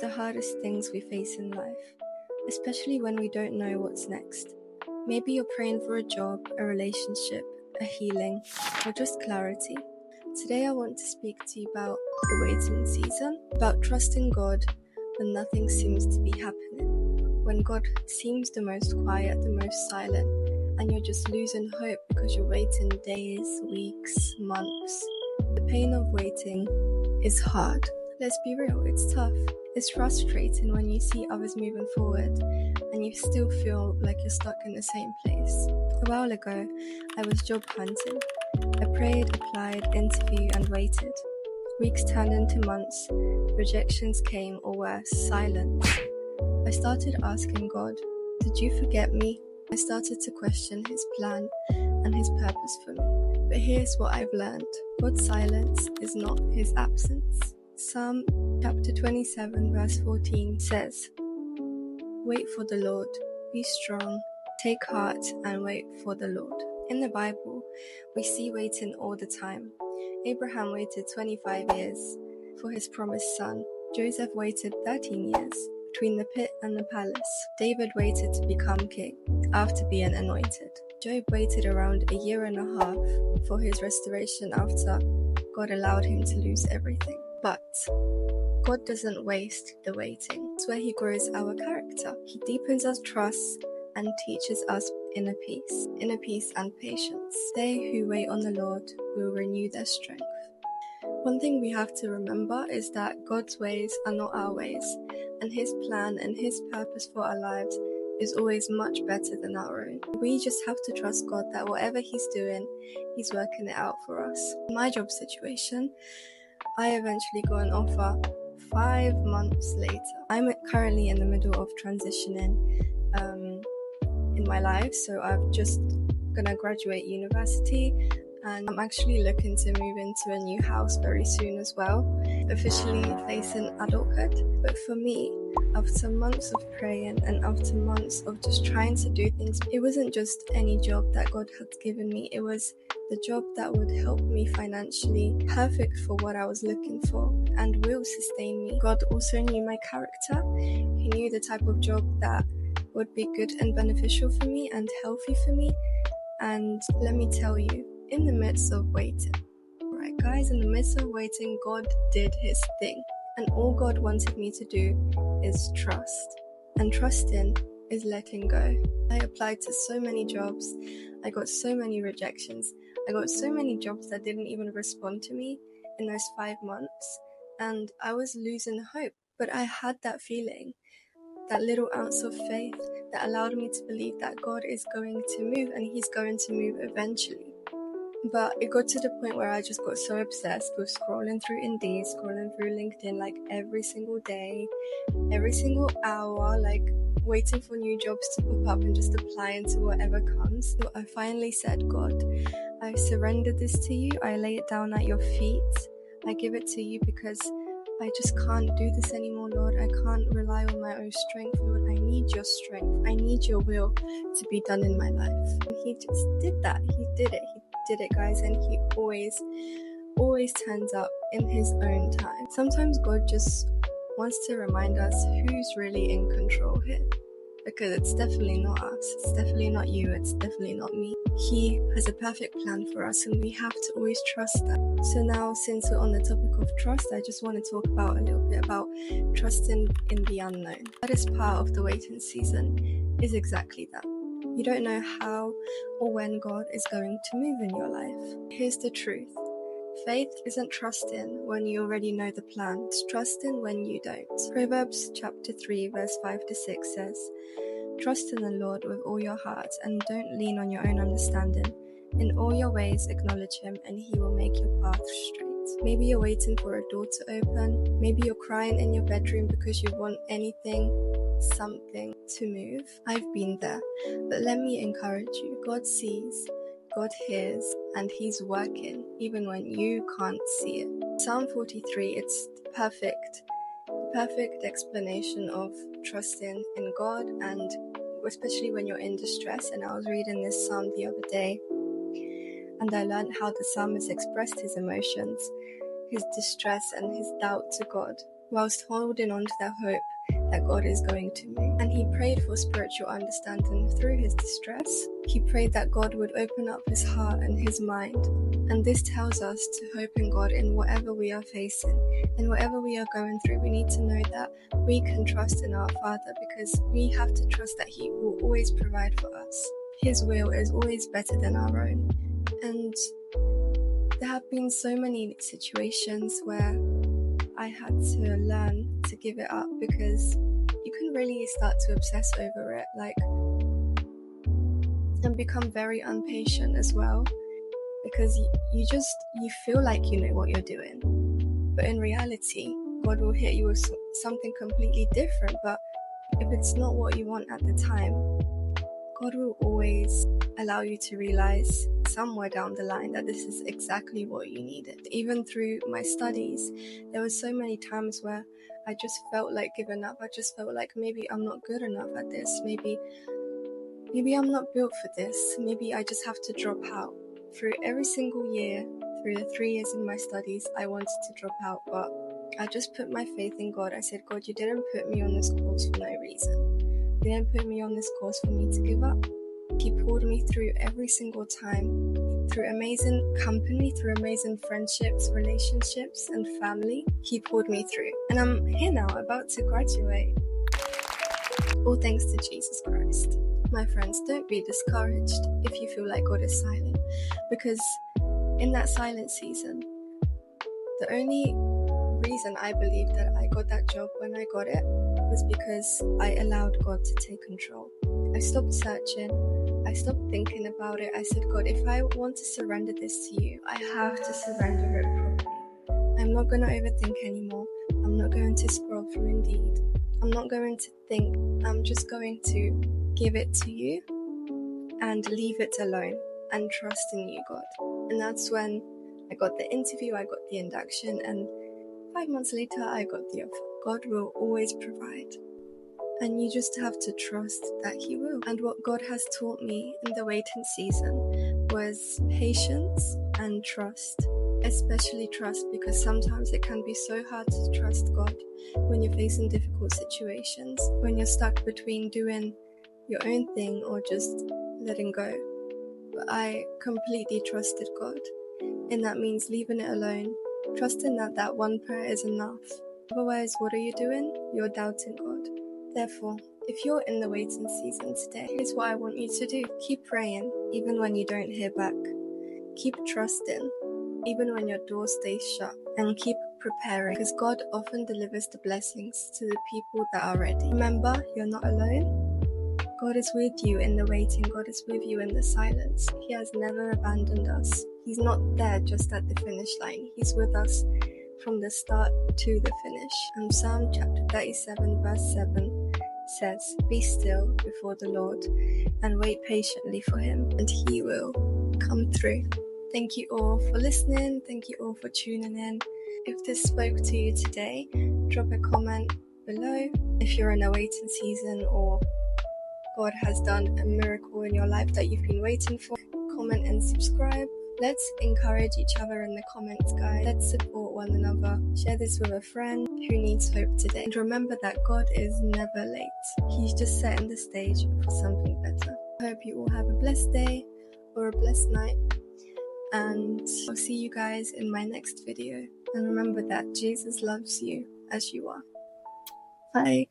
the hardest things we face in life, especially when we don't know what's next. Maybe you're praying for a job, a relationship, a healing, or just clarity. Today I want to speak to you about the waiting season, about trusting God when nothing seems to be happening, when God seems the most quiet, the most silent, and you're just losing hope because you're waiting days, weeks, months. The pain of waiting is hard. Let's be real, it's tough. It's frustrating when you see others moving forward and you still feel like you're stuck in the same place. A while ago, I was job hunting. I prayed, applied, interviewed, and waited. Weeks turned into months. Rejections came, or worse, silence. I started asking God, did you forget me? I started to question His plan and His purpose for me. But here's what I've learned. God's silence is not His absence. Psalm chapter 27 verse 14 says, "Wait for the Lord, be strong, take heart and wait for the Lord." In the Bible, we see waiting all the time. Abraham waited 25 years for his promised son. Joseph waited 13 years between the pit and the palace. David waited to become king after being anointed. Job waited around a year and a half for his restoration after God allowed him to lose everything. But God doesn't waste the waiting. It's where He grows our character. He deepens our trust and teaches us inner peace and patience. They who wait on the Lord will renew their strength. One thing we have to remember is that God's ways are not our ways, and His plan and His purpose for our lives is always much better than our own. We just have to trust God that whatever He's doing, He's working it out for us. In my job situation, I eventually got an offer 5 months later. I'm currently in the middle of transitioning in my life, so I'm just gonna graduate university and I'm actually looking to move into a new house very soon as well, officially facing adulthood. But for me, after months of praying and after months of just trying to do things, it wasn't just any job that God had given me, it was the job that would help me financially, perfect for what I was looking for and will sustain me. God also knew my character. He knew the type of job that would be good and beneficial for me and healthy for me. And let me tell you, in the midst of waiting, right guys, in the midst of waiting, God did His thing. And all God wanted me to do is trust. And trusting is letting go. I applied to so many jobs. I got so many rejections. I got so many jobs that didn't even respond to me in those 5 months. And I was losing hope. But I had that feeling, that little ounce of faith that allowed me to believe that God is going to move and He's going to move eventually. But it got to the point where I just got so obsessed with scrolling through Indeed, scrolling through LinkedIn like every single day, every single hour, like waiting for new jobs to pop up and just applying to whatever comes. So I finally said, God, I surrendered this to you. I lay it down at your feet. I give it to you because I just can't do this anymore, Lord. I can't rely on my own strength, Lord. I need your strength. I need your will to be done in my life. And He just did that. He did it. He did it, guys. And He always turns up in His own time. Sometimes God just wants to remind us who's really in control here. Because it's definitely not us. It's definitely not you. It's definitely not me. He has a perfect plan for us and we have to always trust that. So now, since we're on the topic of trust, I just want to talk about a little bit about trusting in the unknown. The hardest part of the waiting season is exactly that. You don't know how or when God is going to move in your life. Here's the truth. Faith isn't trusting when you already know the plan. It's trusting when you don't. Proverbs chapter 3 verse 5 to 6 says, "Trust in the Lord with all your heart and don't lean on your own understanding. In all your ways acknowledge Him and He will make your path straight." Maybe you're waiting for a door to open. Maybe you're crying in your bedroom because you want something to move. I've been there. But let me encourage you. God sees, God hears, and He's working even when you can't see it. Psalm 43, it's the perfect explanation of trusting in God, and especially when you're in distress. And I was reading this psalm the other day, and I learned how the psalmist expressed his emotions, his distress and his doubt to God. whilst holding on to that hope that God is going to move. And he prayed for spiritual understanding through his distress. He prayed that God would open up his heart and his mind. And this tells us to hope in God in whatever we are facing, in whatever we are going through. We need to know that we can trust in our Father, because we have to trust that he will always provide for us. His will is always better than our own. And there have been so many situations where I had to learn to give it up, because you can really start to obsess over it, and become very impatient as well, because you feel like you know what you're doing, but in reality God will hit you with something completely different. But if it's not what you want at the time, God will always allow you to realize somewhere down the line that this is exactly what you needed. Even through my studies, there were so many times where I just felt like giving up. I just felt like maybe I'm not good enough at this. Maybe I'm not built for this. Maybe I just have to drop out. Through every single year, through the 3 years in my studies, I wanted to drop out, but I just put my faith in God. I said, God, you didn't put me on this course for no reason. You didn't put me on this course for me to give up. He pulled me through every single time, through amazing company, through amazing friendships, relationships, and family. He pulled me through. And I'm here now, about to graduate. All thanks to Jesus Christ. My friends, don't be discouraged if you feel like God is silent, because in that silent season, the only reason I believe that I got that job when I got it was because I allowed God to take control. I stopped searching. I stopped thinking about it. I said, God, if I want to surrender this to you, I have to surrender it properly. I'm not going to overthink anymore. I'm not going to scroll through Indeed. I'm not going to think. I'm just going to give it to you and leave it alone and trust in you, God. And that's when I got the interview, I got the induction, and 5 months later I got the offer. God will always provide, and you just have to trust that he will. And what God has taught me in the waiting season was patience and trust, especially trust, because sometimes it can be so hard to trust God when you're facing difficult situations, when you're stuck between doing your own thing or just letting go. But I completely trusted God, and that means leaving it alone, trusting that that one prayer is enough. Otherwise, what are you doing? You're doubting God. Therefore, if you're in the waiting season today, here's what I want you to do. Keep praying, even when you don't hear back. Keep trusting, even when your door stays shut. And keep preparing, because God often delivers the blessings to the people that are ready. Remember, you're not alone. God is with you in the waiting. God is with you in the silence. He has never abandoned us. He's not there just at the finish line. He's with us from the start to the finish. And Psalm chapter 37 verse 7 says, "Be still before the Lord and wait patiently for him, and he will come through." Thank you all for listening. Thank you all for tuning in. If this spoke to you today, drop a comment below. If you're in a waiting season or God has done a miracle in your life that you've been waiting for, comment and subscribe. Let's encourage each other in the comments, guys. Let's support one another. Share this with a friend who needs hope today. And remember that God is never late. He's just setting the stage for something better. I hope you all have a blessed day or a blessed night. And I'll see you guys in my next video. And remember that Jesus loves you as you are. Bye.